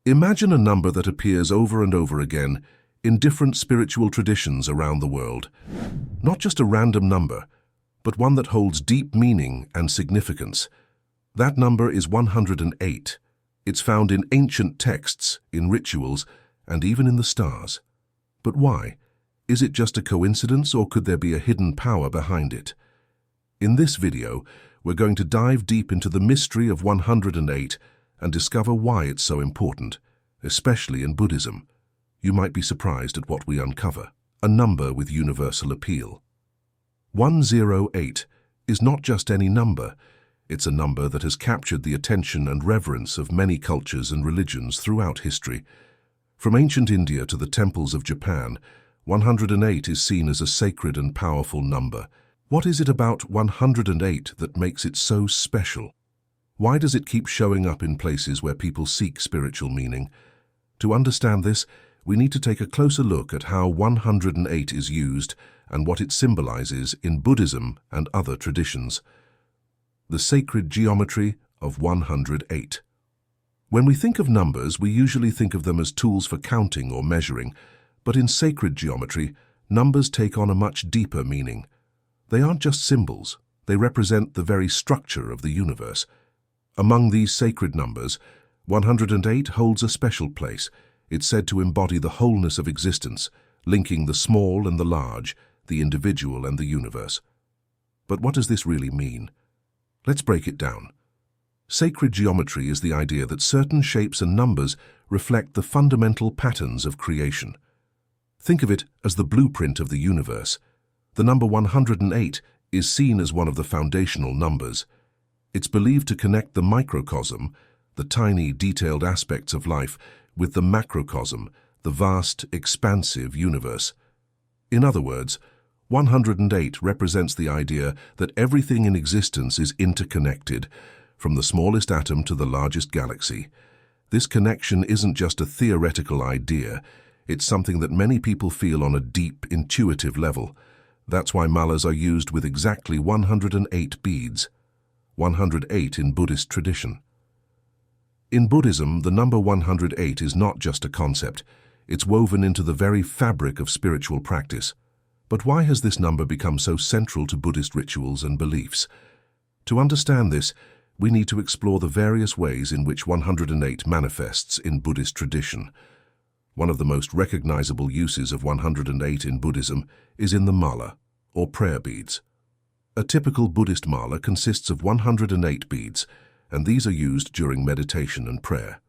Imagine a number that appears over and over again in different spiritual traditions around the world. Not just a random number, but one that holds deep meaning and significance. That number is 108. It's found in ancient texts, in rituals, and even in the stars. But why? Is it just a coincidence, or could there be a hidden power behind it? In this video, we're going to dive deep into the mystery of 108 and discover why it's so important, especially in Buddhism. You might be surprised at what we uncover. A number with universal appeal. 108 is not just any number. It's a number that has captured the attention and reverence of many cultures and religions throughout history. From ancient India to the temples of Japan, 108 is seen as a sacred and powerful number. What is it about 108 that makes it so special? Why does it keep showing up in places where people seek spiritual meaning? To understand this, we need to take a closer look at how 108 is used and what it symbolizes in Buddhism and other traditions. The sacred geometry of 108. When we think of numbers, we usually think of them as tools for counting or measuring, but in sacred geometry, numbers take on a much deeper meaning. They aren't just symbols, they represent the very structure of the universe. Among these sacred numbers, 108 holds a special place. It's said to embody the wholeness of existence, linking the small and the large, the individual and the universe. But what does this really mean? Let's break it down. Sacred geometry is the idea that certain shapes and numbers reflect the fundamental patterns of creation. Think of it as the blueprint of the universe. The number 108 is seen as one of the foundational numbers. It's believed to connect the microcosm, the tiny, detailed aspects of life, with the macrocosm, the vast, expansive universe. In other words, 108 represents the idea that everything in existence is interconnected, from the smallest atom to the largest galaxy. This connection isn't just a theoretical idea, it's something that many people feel on a deep, intuitive level. That's why malas are used with exactly 108 beads. 108 in Buddhist tradition. In Buddhism, the number 108 is not just a concept, it's woven into the very fabric of spiritual practice. But why has this number become so central to Buddhist rituals and beliefs? To understand this, we need to explore the various ways in which 108 manifests in Buddhist tradition. One of the most recognizable uses of 108 in Buddhism is in the mala, or prayer beads. A typical Buddhist mala consists of 108 beads, and these are used during meditation and prayer.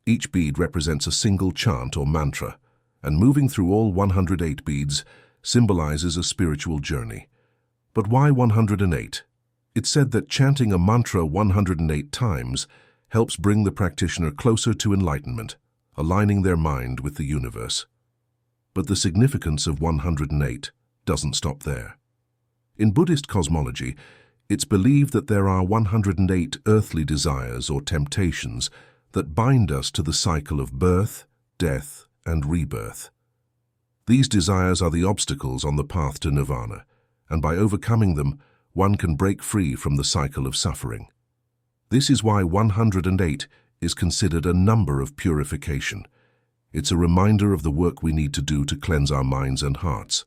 Each bead represents a single chant or mantra, and moving through all 108 beads symbolizes a spiritual journey. But why 108? It's said that chanting a mantra 108 times helps bring the practitioner closer to enlightenment, aligning their mind with the universe. But the significance of 108 doesn't stop there. In Buddhist cosmology, it's believed that there are 108 earthly desires or temptations that bind us to the cycle of birth, death, and rebirth. These desires are the obstacles on the path to nirvana, and by overcoming them, one can break free from the cycle of suffering. This is why 108 is considered a number of purification. It's a reminder of the work we need to do to cleanse our minds and hearts.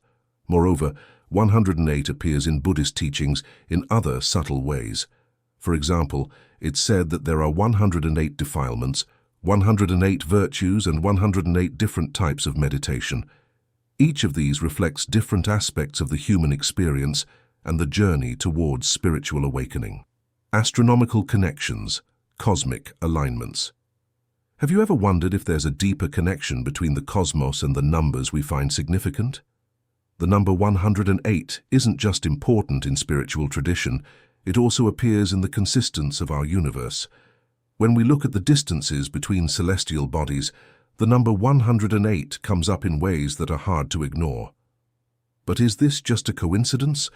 Moreover, 108 appears in Buddhist teachings in other subtle ways. For example, it's said that there are 108 defilements, 108 virtues, and 108 different types of meditation. Each of these reflects different aspects of the human experience and the journey towards spiritual awakening. Astronomical connections, cosmic alignments. Have you ever wondered if there's a deeper connection between the cosmos and the numbers we find significant? The number 108 isn't just important in spiritual tradition, it also appears in the consistence of our universe. When we look at the distances between celestial bodies, the number 108 comes up in ways that are hard to ignore. But is this just a coincidence,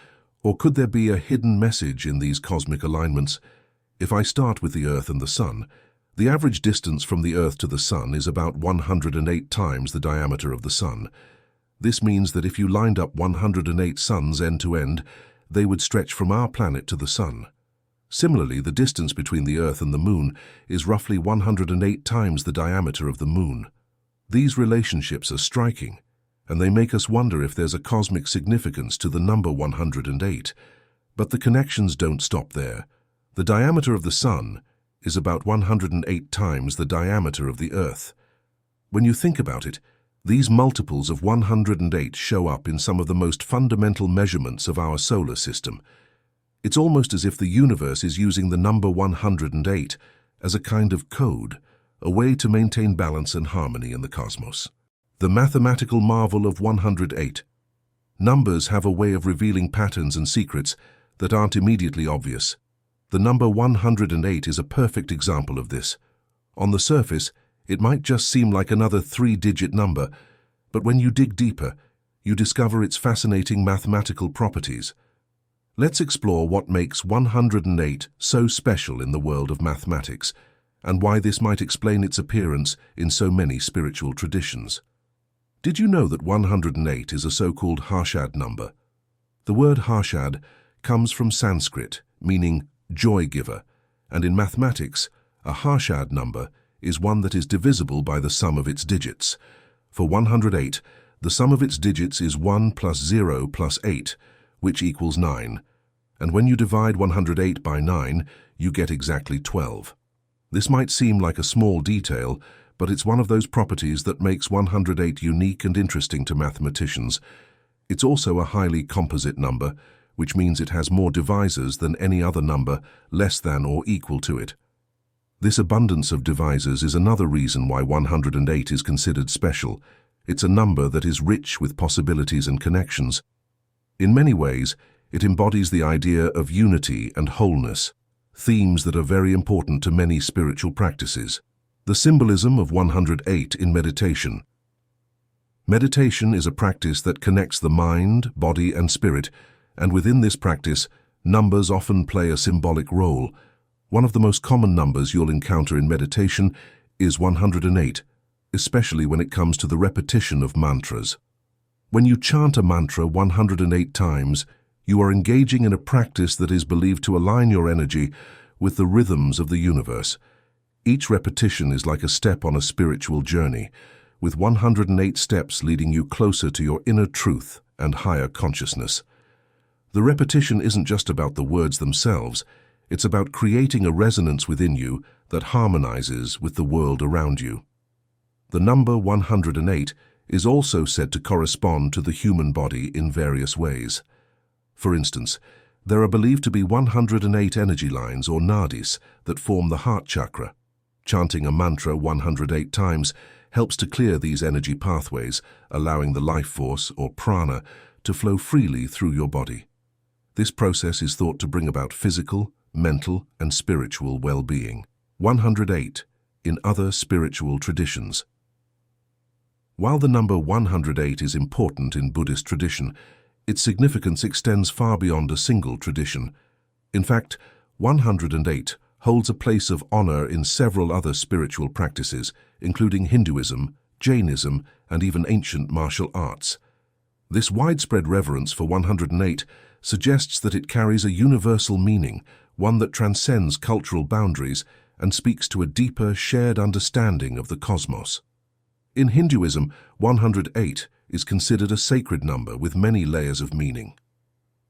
or could there be a hidden message in these cosmic alignments? If I start with the Earth and the Sun, the average distance from the Earth to the Sun is about 108 times the diameter of the Sun. This means that if you lined up 108 suns end to end, they would stretch from our planet to the Sun. Similarly, the distance between the Earth and the Moon is roughly 108 times the diameter of the Moon. These relationships are striking, and they make us wonder if there's a cosmic significance to the number 108. But the connections don't stop there. The diameter of the Sun is about 108 times the diameter of the Earth. When you think about it, these multiples of 108 show up in some of the most fundamental measurements of our solar system. It's almost as if the universe is using the number 108 as a kind of code, a way to maintain balance and harmony in the cosmos. The mathematical marvel of 108. Numbers have a way of revealing patterns and secrets that aren't immediately obvious. The number 108 is a perfect example of this. On the surface, it might just seem like another three-digit number, but when you dig deeper, you discover its fascinating mathematical properties. Let's explore what makes 108 so special in the world of mathematics, and why this might explain its appearance in so many spiritual traditions. Did you know that 108 is a so-called Harshad number? The word Harshad comes from Sanskrit, meaning joy giver, and in mathematics, a Harshad number is one that is divisible by the sum of its digits. For 108, the sum of its digits is 1 plus 0 plus 8, which equals 9. And when you divide 108 by 9, you get exactly 12. This might seem like a small detail, but it's one of those properties that makes 108 unique and interesting to mathematicians. It's also a highly composite number, which means it has more divisors than any other number less than or equal to it. This abundance of divisors is another reason why 108 is considered special. It's a number that is rich with possibilities and connections. In many ways, it embodies the idea of unity and wholeness, themes that are very important to many spiritual practices. The symbolism of 108 in meditation. Meditation is a practice that connects the mind, body, and spirit, and within this practice, numbers often play a symbolic role. One of the most common numbers you'll encounter in meditation is 108, especially when it comes to the repetition of mantras. When you chant a mantra 108 times, you are engaging in a practice that is believed to align your energy with the rhythms of the universe. Each repetition is like a step on a spiritual journey, with 108 steps leading you closer to your inner truth and higher consciousness. The repetition isn't just about the words themselves, it's about creating a resonance within you that harmonizes with the world around you. The number 108 is also said to correspond to the human body in various ways. For instance, there are believed to be 108 energy lines or nadis that form the heart chakra. Chanting a mantra 108 times helps to clear these energy pathways, allowing the life force, or prana, to flow freely through your body. This process is thought to bring about physical, mental, and spiritual well-being. 108 in other spiritual traditions. While the number 108 is important in Buddhist tradition, its significance extends far beyond a single tradition. In fact, 108 holds a place of honor in several other spiritual practices, including Hinduism, Jainism, and even ancient martial arts. This widespread reverence for 108 suggests that it carries a universal meaning, one that transcends cultural boundaries and speaks to a deeper, shared understanding of the cosmos. In Hinduism, 108 is considered a sacred number with many layers of meaning.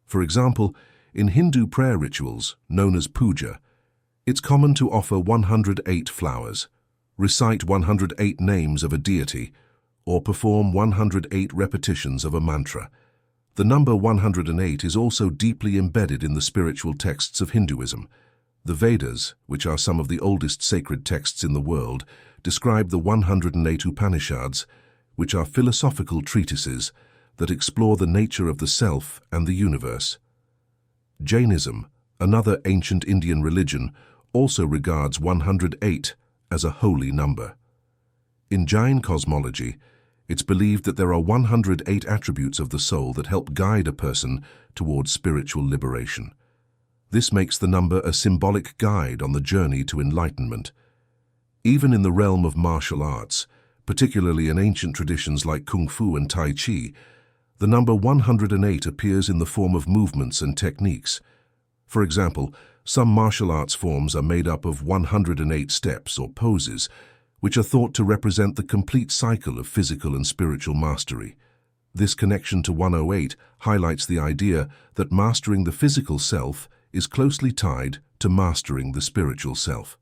For example, in Hindu prayer rituals, known as puja, it's common to offer 108 flowers, recite 108 names of a deity, or perform 108 repetitions of a mantra. The number 108 is also deeply embedded in the spiritual texts of Hinduism. The Vedas, which are some of the oldest sacred texts in the world, describe the 108 Upanishads, which are philosophical treatises that explore the nature of the self and the universe. Jainism, another ancient Indian religion, also regards 108 as a holy number. In Jain cosmology, it's believed that there are 108 attributes of the soul that help guide a person towards spiritual liberation. This makes the number a symbolic guide on the journey to enlightenment. Even in the realm of martial arts, particularly in ancient traditions like Kung Fu and Tai Chi, the number 108 appears in the form of movements and techniques. For example, some martial arts forms are made up of 108 steps or poses, which are thought to represent the complete cycle of physical and spiritual mastery. This connection to 108 highlights the idea that mastering the physical self is closely tied to mastering the spiritual self.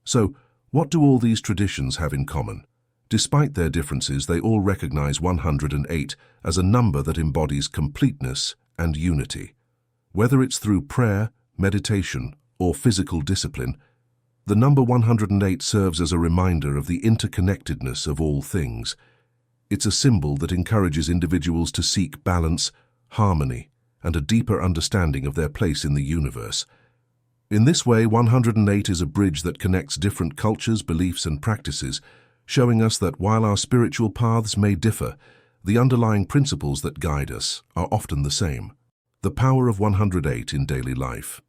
So, what do all these traditions have in common? Despite their differences, they all recognize 108 as a number that embodies completeness and unity. Whether it's through prayer, meditation, or physical discipline, the number 108 serves as a reminder of the interconnectedness of all things. It's a symbol that encourages individuals to seek balance, harmony, and a deeper understanding of their place in the universe. In this way, 108 is a bridge that connects different cultures, beliefs, and practices, showing us that while our spiritual paths may differ, the underlying principles that guide us are often the same. The power of 108 in daily life.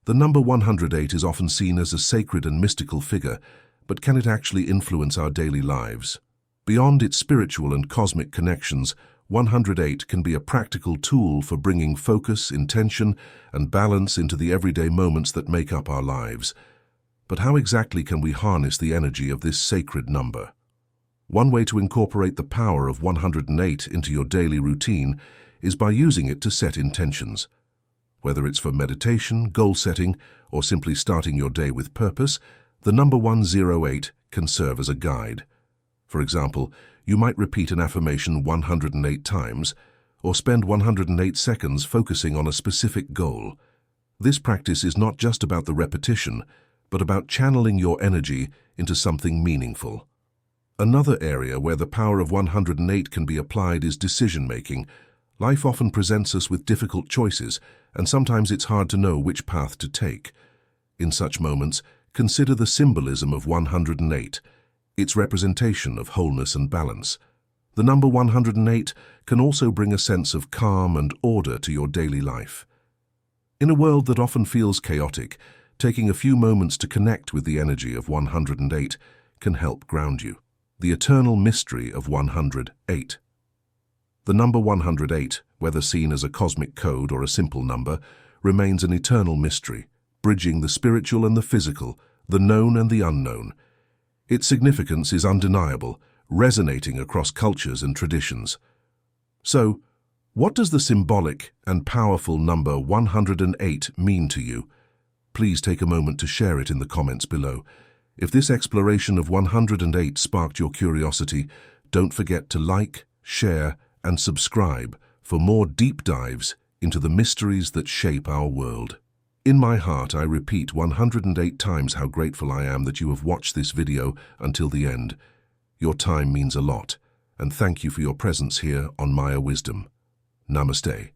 The number 108 is often seen as a sacred and mystical figure, but can it actually influence our daily lives? Beyond its spiritual and cosmic connections, 108 can be a practical tool for bringing focus, intention, and balance into the everyday moments that make up our lives. But how exactly can we harness the energy of this sacred number? One way to incorporate the power of 108 into your daily routine is by using it to set intentions. Whether it's for meditation, goal setting, or simply starting your day with purpose, the number 108 can serve as a guide. For example, you might repeat an affirmation 108 times, or spend 108 seconds focusing on a specific goal. This practice is not just about the repetition, but about channeling your energy into something meaningful. Another area where the power of 108 can be applied is decision-making. Life often presents us with difficult choices, and sometimes it's hard to know which path to take. In such moments, consider the symbolism of 108, its representation of wholeness and balance. The number 108 can also bring a sense of calm and order to your daily life. In a world that often feels chaotic, taking a few moments to connect with the energy of 108 can help ground you. The eternal mystery of 108. The number 108, whether seen as a cosmic code or a simple number, remains an eternal mystery, bridging the spiritual and the physical, the known and the unknown. Its significance is undeniable, resonating across cultures and traditions. So, what does the symbolic and powerful number 108 mean to you? Please take a moment to share it in the comments below. If this exploration of 108 sparked your curiosity, don't forget to like, share, and subscribe for more deep dives into the mysteries that shape our world. In my heart, I repeat 108 times how grateful I am that you have watched this video until the end. Your time means a lot, and thank you for your presence here on Maya Wisdom. Namaste.